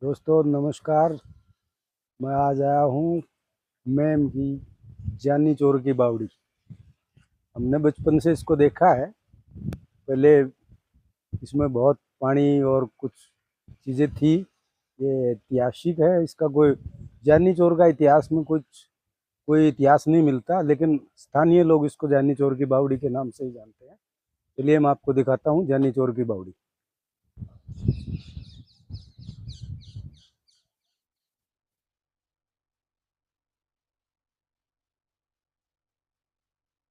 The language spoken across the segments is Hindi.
दोस्तों नमस्कार। मैं आज आया हूँ मैम की जानी चोर की बावड़ी। हमने बचपन से इसको देखा है। पहले इसमें बहुत पानी और कुछ चीज़ें थी। ये ऐतिहासिक है। इसका कोई जानी चोर का इतिहास में कुछ कोई इतिहास नहीं मिलता, लेकिन स्थानीय लोग इसको जानी चोर की बावड़ी के नाम से ही जानते हैं। चलिए मैं आपको दिखाता हूँ जानी चोर की बावड़ी।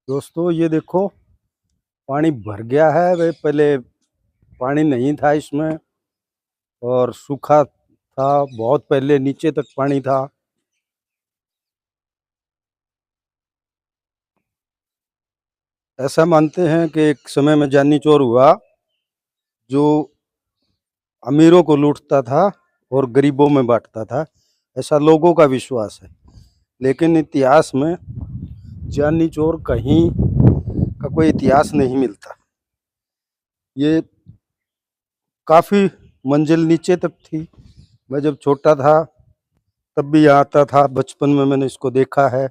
दोस्तों ये देखो, पानी भर गया है। वे पहले पानी नहीं था इसमें और सूखा था। बहुत पहले नीचे तक पानी था। ऐसा मानते हैं कि एक समय में जानी चोर हुआ जो अमीरों को लूटता था और गरीबों में बांटता था। ऐसा लोगों का विश्वास है। लेकिन इतिहास में जानी चोर कहीं का कोई इतिहास नहीं मिलता। ये काफ़ी मंजिल नीचे तक थी। मैं जब छोटा था तब भी यहाँ आता था। बचपन में मैंने इसको देखा है।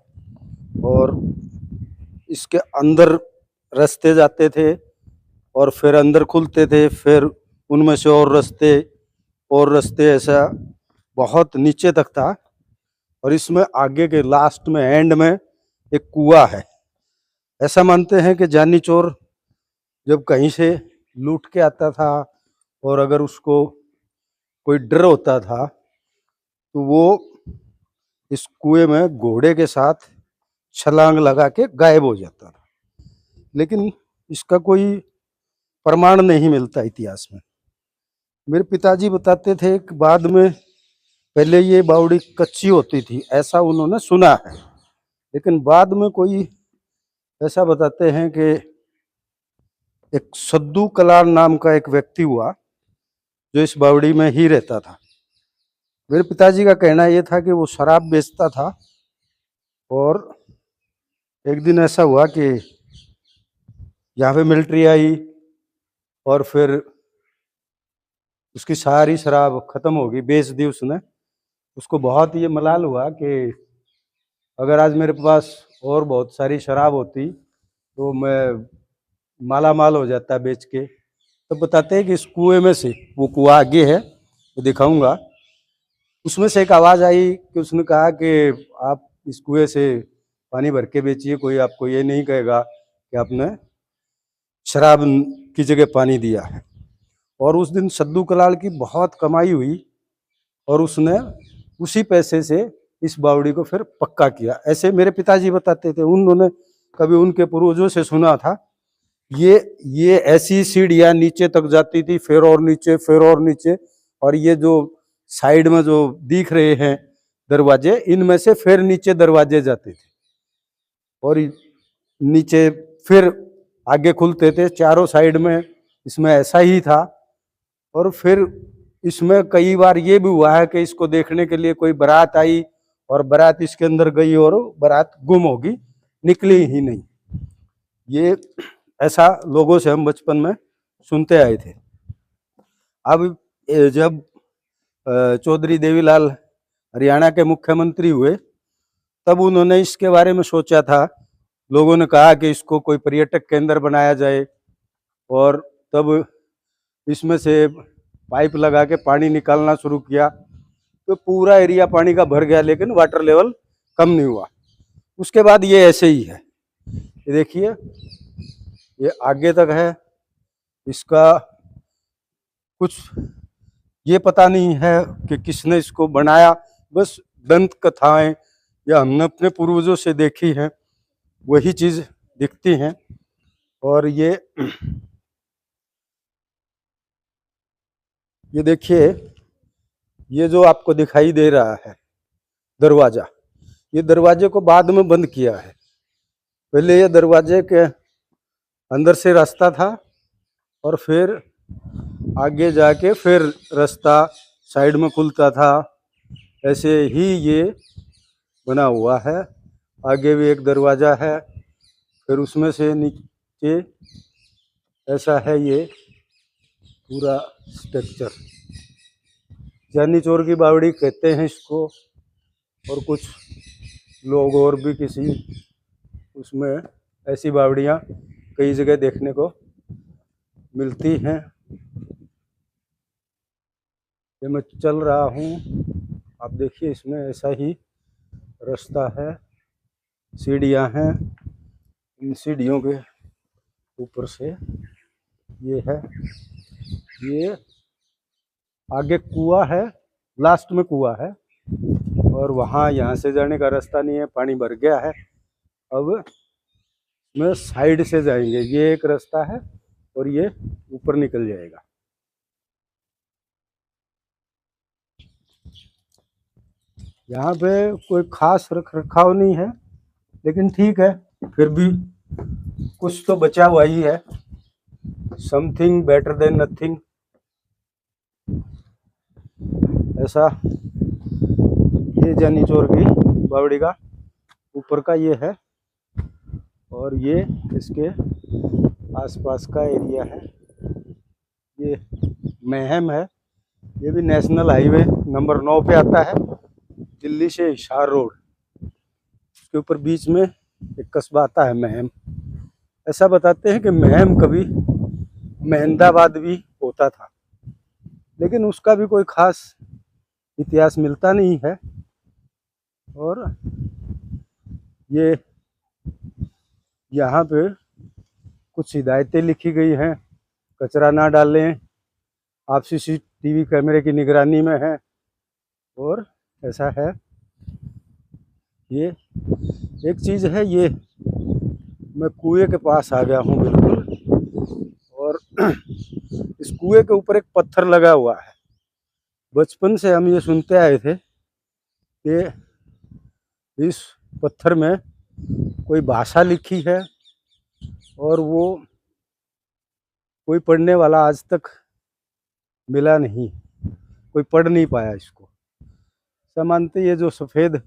और इसके अंदर रास्ते जाते थे और फिर अंदर खुलते थे, फिर उनमें से और रास्ते ऐसा बहुत नीचे तक था। और इसमें आगे के लास्ट में एंड में एक कुआं है। ऐसा मानते हैं कि जानी चोर जब कहीं से लूट के आता था और अगर उसको कोई डर होता था तो वो इस कुएं में घोड़े के साथ छलांग लगा के गायब हो जाता था। लेकिन इसका कोई प्रमाण नहीं मिलता इतिहास में। मेरे पिताजी बताते थे कि बाद में पहले ये बावड़ी कच्ची होती थी, ऐसा उन्होंने सुना है। लेकिन बाद में कोई ऐसा बताते हैं कि एक सद्दू कलार नाम का एक व्यक्ति हुआ जो इस बावड़ी में ही रहता था। मेरे पिताजी का कहना यह था कि वो शराब बेचता था। और एक दिन ऐसा हुआ कि यहाँ पे मिलिट्री आई और फिर उसकी सारी शराब खत्म हो गई, बेच दी उसने। उसको बहुत ये मलाल हुआ कि अगर आज मेरे पास और बहुत सारी शराब होती तो मैं माला माल हो जाता बेच के। तो बताते हैं कि इस कुएं में से, वो कुआं आगे है तो दिखाऊंगा, उसमें से एक आवाज़ आई कि उसने कहा कि आप इस कुएं से पानी भर के बेचिए, कोई आपको ये नहीं कहेगा कि आपने शराब की जगह पानी दिया है। और उस दिन सद्दू कलाल की बहुत कमाई हुई और उसने उसी पैसे से इस बावड़ी को फिर पक्का किया। ऐसे मेरे पिताजी बताते थे। उन्होंने कभी उनके पूर्वजों से सुना था। ये ऐसी सीढ़ियाँ नीचे तक जाती थी, फिर और नीचे, फिर और नीचे। और ये जो साइड में जो दिख रहे हैं दरवाजे, इनमें से फिर नीचे दरवाजे जाते थे और नीचे फिर आगे खुलते थे चारों साइड में। इसमें ऐसा ही था। और फिर इसमें कई बार ये भी हुआ है कि इसको देखने के लिए कोई बारात आई और बारात इसके अंदर गई और बारात गुम होगी, निकली ही नहीं। ये ऐसा लोगों से हम बचपन में सुनते आए थे। अब जब चौधरी देवीलाल हरियाणा के मुख्यमंत्री हुए तब उन्होंने इसके बारे में सोचा था। लोगों ने कहा कि इसको कोई पर्यटक केंद्र बनाया जाए और तब इसमें से पाइप लगा के पानी निकालना शुरू किया तो पूरा एरिया पानी का भर गया, लेकिन वाटर लेवल कम नहीं हुआ। उसके बाद ये ऐसे ही है। ये देखिए, ये आगे तक है। इसका कुछ ये पता नहीं है कि किसने इसको बनाया। बस दंत कथाएं या हमने अपने पूर्वजों से देखी हैं, वही चीज दिखती हैं। और ये देखिए, ये जो आपको दिखाई दे रहा है दरवाजा, ये दरवाजे को बाद में बंद किया है। पहले ये दरवाजे के अंदर से रास्ता था और फिर आगे जाके फिर रास्ता साइड में खुलता था। ऐसे ही ये बना हुआ है। आगे भी एक दरवाजा है, फिर उसमें से नीचे ऐसा है ये पूरा स्ट्रक्चर। जानी चोर की बावड़ी कहते हैं इसको, और कुछ लोग और भी किसी उसमें ऐसी बावड़ियाँ कई जगह देखने को मिलती हैं। ये मैं चल रहा हूँ, आप देखिए इसमें ऐसा ही रास्ता है, सीढ़ियाँ हैं, इन सीढ़ियों के ऊपर से ये है, ये आगे कुआं है, लास्ट में कुआं है, और वहाँ यहाँ से जाने का रास्ता नहीं है, पानी भर गया है। अब में साइड से जाएंगे, ये एक रास्ता है और ये ऊपर निकल जाएगा। यहाँ पे कोई खास रख रखाव नहीं है, लेकिन ठीक है, फिर भी कुछ तो बचा हुआ ही है। समथिंग बेटर देन नथिंग, ऐसा। ये जानी चोर की बावड़ी का ऊपर का ये है, और ये इसके आसपास का एरिया है। ये महम है, ये भी नेशनल हाईवे नंबर 9 पे आता है, दिल्ली से हिसार रोड। उसके ऊपर बीच में एक कस्बा आता है महम। ऐसा बताते हैं कि महम कभी मेहंदाबाद भी होता था, लेकिन उसका भी कोई खास इतिहास मिलता नहीं है। और ये यहाँ पे कुछ हिदायतें लिखी गई हैं, कचरा ना डालें, आप CCTV कैमरे की निगरानी में हैं, और ऐसा है। ये एक चीज़ है, ये मैं कुएं के पास आ गया हूँ बिल्कुल, और इस कुएं के ऊपर एक पत्थर लगा हुआ है। बचपन से हम ये सुनते आए थे कि इस पत्थर में कोई भाषा लिखी है, और वो कोई पढ़ने वाला आज तक मिला नहीं, कोई पढ़ नहीं पाया इसको। सब मानते ये जो सफ़ेद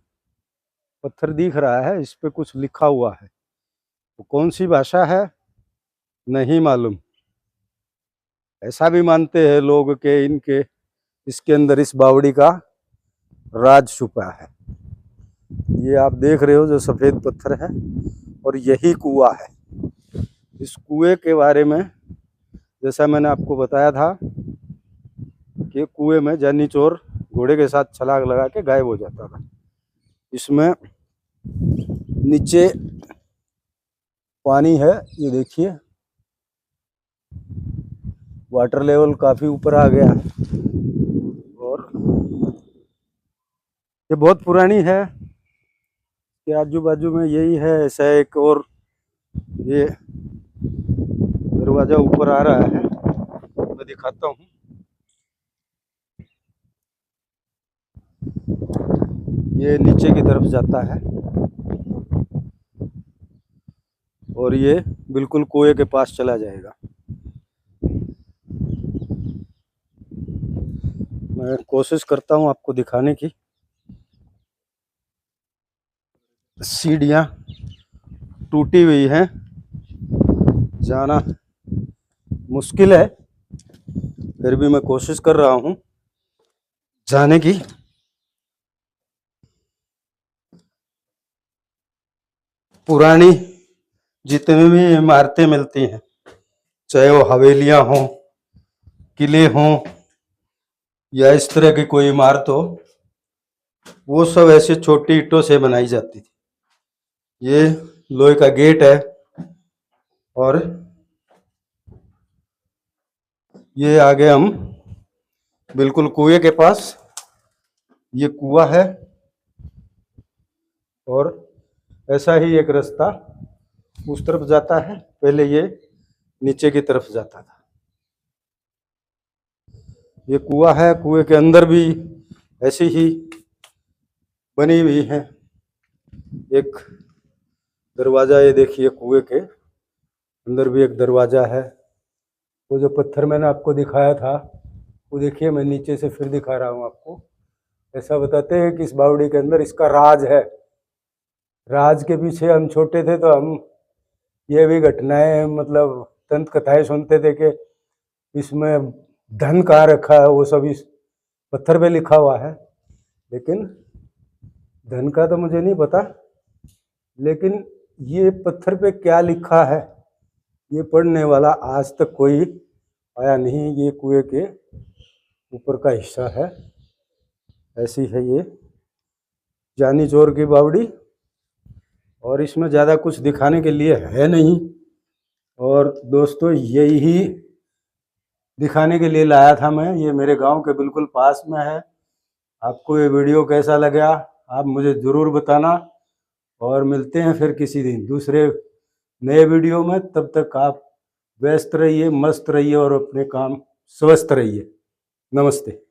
पत्थर दिख रहा है, इस पे कुछ लिखा हुआ है, वो कौन सी भाषा है नहीं मालूम। ऐसा भी मानते हैं लोग कि इनके इसके अंदर इस बावड़ी का राज छुपा है। ये आप देख रहे हो जो सफ़ेद पत्थर है, और यही कुआं है। इस कुएं के बारे में जैसा मैंने आपको बताया था कि कुएं में जानी चोर घोड़े के साथ छलांग लगा के गायब हो जाता था। इसमें नीचे पानी है, ये देखिए वाटर लेवल काफ़ी ऊपर आ गया, और ये बहुत पुरानी है कि आजू बाजू में यही है। ऐसा एक और ये दरवाज़ा ऊपर आ रहा है, मैं दिखाता हूँ। ये नीचे की तरफ जाता है, और ये बिल्कुल कुएं के पास चला जाएगा। मैं कोशिश करता हूँ आपको दिखाने की। सीढ़ियाँ टूटी हुई हैं, जाना मुश्किल है, फिर भी मैं कोशिश कर रहा हूँ जाने की। पुरानी जितनी भी इमारतें मिलती हैं, चाहे वो हवेलियाँ हों, किले हों, या इस तरह की कोई इमारत हो, वो सब ऐसे छोटी ईंटों से बनाई जाती थी। ये लोहे का गेट है, और ये आगे हम बिल्कुल कुएं के पास, ये कुआं है, और ऐसा ही एक रास्ता उस तरफ जाता है। पहले ये नीचे की तरफ जाता था। ये कुआं है, कुएं के अंदर भी ऐसी ही बनी हुई है एक दरवाजा। ये देखिए कुएं के अंदर भी एक दरवाजा है। वो जो पत्थर मैंने आपको दिखाया था, वो देखिए मैं नीचे से फिर दिखा रहा हूँ आपको। ऐसा बताते हैं कि इस बावड़ी के अंदर इसका राज है। राज के पीछे हम छोटे थे तो हम ये भी घटनाएं मतलब दंत कथाएं सुनते थे कि इसमें धन कहाँ रखा है, वो सब इस पत्थर पे लिखा हुआ है, लेकिन धन का तो मुझे नहीं पता। लेकिन ये पत्थर पे क्या लिखा है ये पढ़ने वाला आज तक कोई आया नहीं। ये कुएं के ऊपर का हिस्सा है, ऐसी है ये जानी चोर की बावड़ी। और इसमें ज़्यादा कुछ दिखाने के लिए है नहीं। और दोस्तों यही दिखाने के लिए लाया था मैं। ये मेरे गांव के बिल्कुल पास में है। आपको ये वीडियो कैसा लगा आप मुझे ज़रूर बताना। और मिलते हैं फिर किसी दिन दूसरे नए वीडियो में। तब तक आप व्यस्त रहिए, मस्त रहिए और अपने काम स्वस्थ रहिए। नमस्ते।